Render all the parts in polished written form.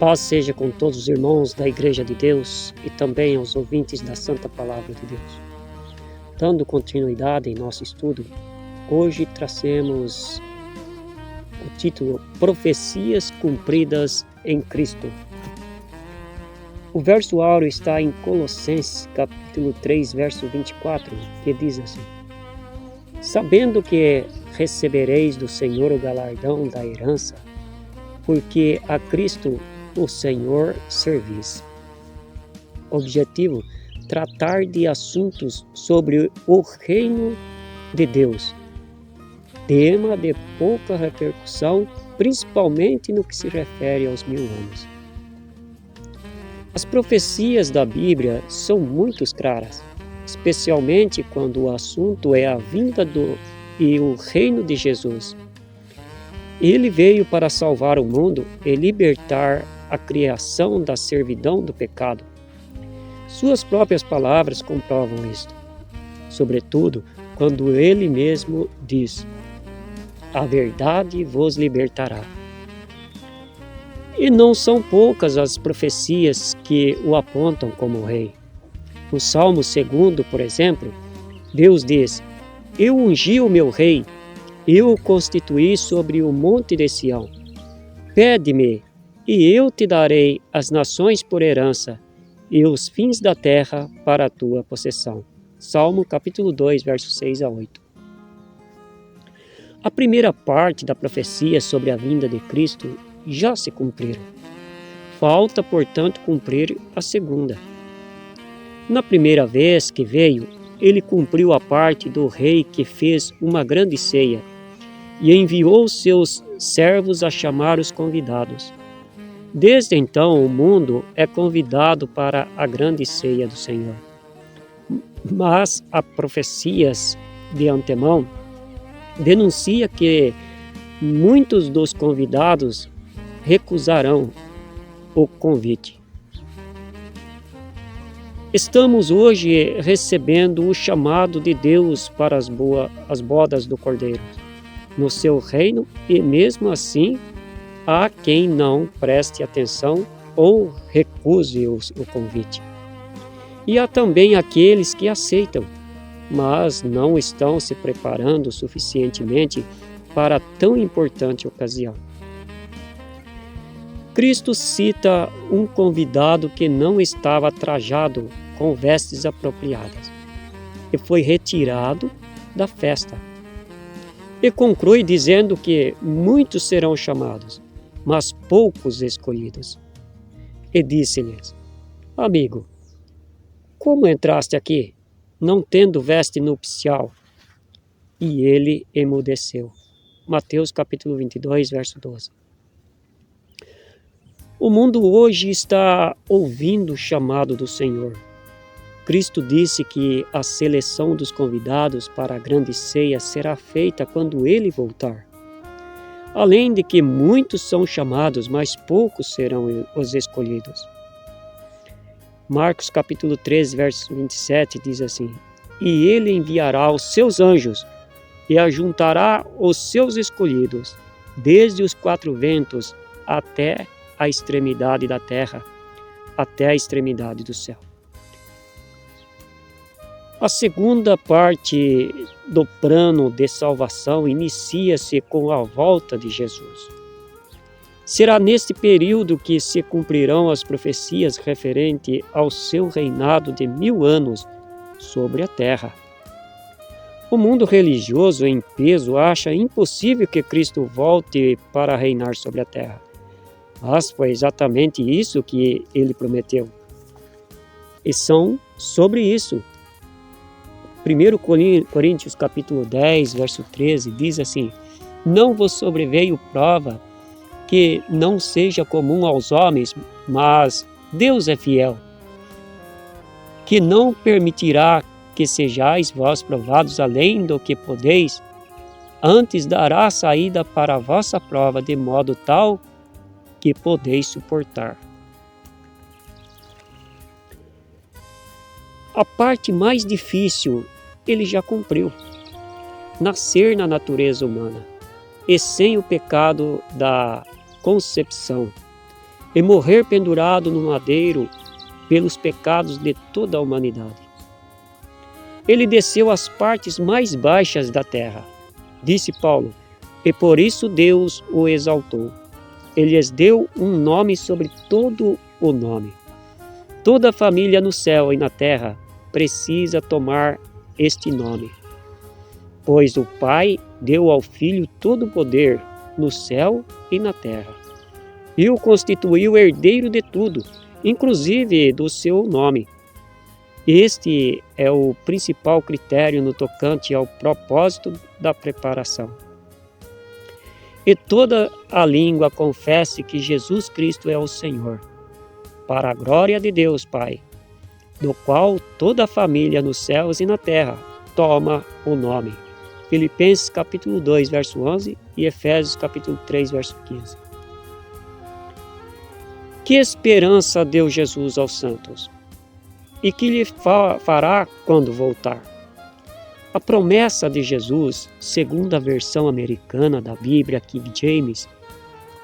Paz seja com todos os irmãos da Igreja de Deus e também aos ouvintes da Santa Palavra de Deus. Dando continuidade em nosso estudo, hoje trazemos o título Profecias Cumpridas em Cristo. O verso áureo está em Colossenses capítulo 3, verso 24, que diz assim: Sabendo que recebereis do Senhor o galardão da herança, porque a Cristo o Senhor servis. Objetivo: tratar de assuntos sobre o reino de Deus. Tema de pouca repercussão, principalmente no que se refere aos 1000 anos. As profecias da Bíblia são muito claras, especialmente quando o assunto é a vinda e o reino de Jesus. Ele veio para salvar o mundo e libertar a criação da servidão do pecado. Suas próprias palavras comprovam isto, sobretudo quando ele mesmo diz: a verdade vos libertará. E não são poucas as profecias que o apontam como rei. No Salmo 2, por exemplo, Deus diz: Eu ungi o meu rei, eu o constituí sobre o monte de Sião. Pede-me, e eu te darei as nações por herança, e os fins da terra para a tua possessão. Salmo capítulo 2, versos 6 a 8. A primeira parte da profecia sobre a vinda de Cristo já se cumpriram. Falta, portanto, cumprir a segunda. Na primeira vez que veio, ele cumpriu a parte do rei que fez uma grande ceia e enviou seus servos a chamar os convidados. Desde então, o mundo é convidado para a grande ceia do Senhor. Mas as profecias de antemão denuncia que muitos dos convidados recusarão o convite. Estamos hoje recebendo o chamado de Deus para as bodas do Cordeiro, no seu reino, e mesmo assim há quem não preste atenção ou recuse o convite. E há também aqueles que aceitam, mas não estão se preparando suficientemente para tão importante ocasião. Cristo cita um convidado que não estava trajado com vestes apropriadas e foi retirado da festa. E conclui dizendo que muitos serão chamados, mas poucos escolhidos. E disse-lhes: Amigo, como entraste aqui, não tendo veste nupcial? E ele emudeceu. Mateus capítulo 22, verso 12. O mundo hoje está ouvindo o chamado do Senhor. Cristo disse que a seleção dos convidados para a grande ceia será feita quando ele voltar. Além de que muitos são chamados, mas poucos serão os escolhidos. Marcos capítulo 13, verso 27 diz assim: E ele enviará os seus anjos e ajuntará os seus escolhidos, desde os 4 ventos até a extremidade da terra, até a extremidade do céu. A segunda parte do plano de salvação inicia-se com a volta de Jesus. Será neste período que se cumprirão as profecias referentes ao seu reinado de 1000 anos sobre a terra. O mundo religioso em peso acha impossível que Cristo volte para reinar sobre a terra. Mas foi exatamente isso que ele prometeu. E são sobre isso. 1 Coríntios capítulo 10, verso 13, diz assim: Não vos sobreveio prova que não seja comum aos homens, mas Deus é fiel, que não permitirá que sejais vós provados além do que podeis, antes dará saída para a vossa prova, de modo tal que podeis suportar. A parte mais difícil ele já cumpriu: nascer na natureza humana e sem o pecado da concepção. e morrer pendurado no madeiro pelos pecados de toda a humanidade. Ele desceu às partes mais baixas da terra, disse Paulo, e por isso Deus o exaltou. Ele lhes deu um nome sobre todo o nome. Toda família no céu e na terra precisa tomar este nome, pois o Pai deu ao Filho todo o poder no céu e na terra, e o constituiu herdeiro de tudo, inclusive do seu nome. Este é o principal critério no tocante ao propósito da preparação. E toda a língua confesse que Jesus Cristo é o Senhor, para a glória de Deus Pai, do qual toda a família nos céus e na terra toma o nome. Filipenses capítulo 2, verso 11 e Efésios capítulo 3, verso 15. Que esperança deu Jesus aos santos? E que lhe fará quando voltar? A promessa de Jesus, segundo a versão americana da Bíblia King James,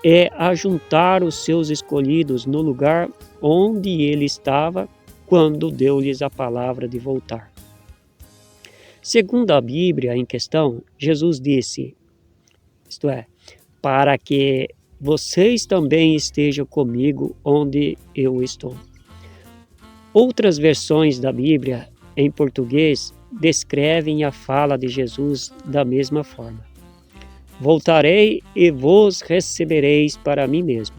é ajuntar os seus escolhidos no lugar onde ele estava quando deu-lhes a palavra de voltar. Segundo a Bíblia em questão, Jesus disse, isto é, para que vocês também estejam comigo onde eu estou. Outras versões da Bíblia, em português, descrevem a fala de Jesus da mesma forma. Voltarei e vos recebereis para mim mesmo,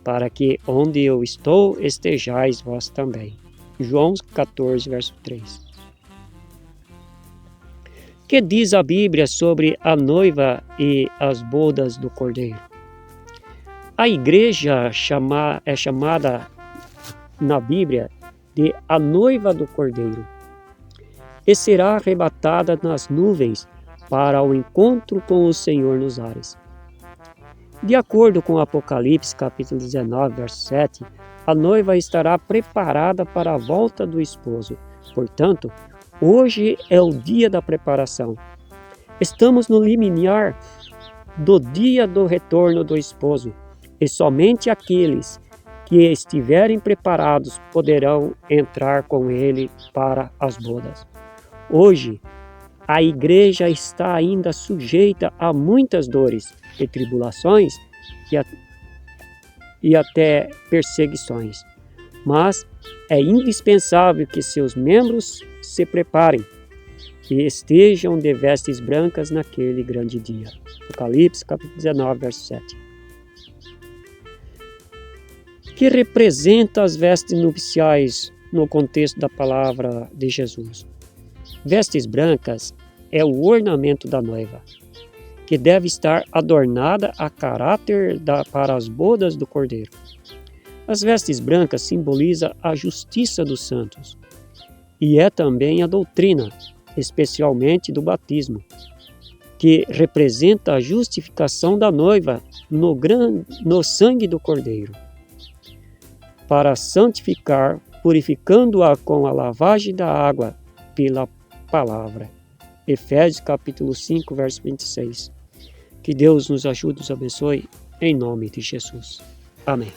para que onde eu estou estejais vós também. João 14, verso 3. Que diz a Bíblia sobre a noiva e as bodas do Cordeiro? A igreja é chamada na Bíblia de a noiva do Cordeiro e será arrebatada nas nuvens para o encontro com o Senhor nos ares. De acordo com Apocalipse capítulo 19, verso 7, a noiva estará preparada para a volta do esposo. Portanto, hoje é o dia da preparação. Estamos no limiar do dia do retorno do esposo, e somente aqueles que estiverem preparados poderão entrar com ele para as bodas. Hoje, a igreja está ainda sujeita a muitas dores e tribulações e até perseguições, mas é indispensável que seus membros se preparem e estejam de vestes brancas naquele grande dia. Apocalipse capítulo 19, verso 7. Que representa as vestes nupciais no contexto da palavra de Jesus? Vestes brancas é o ornamento da noiva, que deve estar adornada a caráter para as bodas do Cordeiro. As vestes brancas simbolizam a justiça dos santos e é também a doutrina, especialmente do batismo, que representa a justificação da noiva no sangue do Cordeiro, para santificar, purificando-a com a lavagem da água pela palavra. Efésios capítulo 5, verso 26. Que Deus nos ajude e nos abençoe, em nome de Jesus. Amém.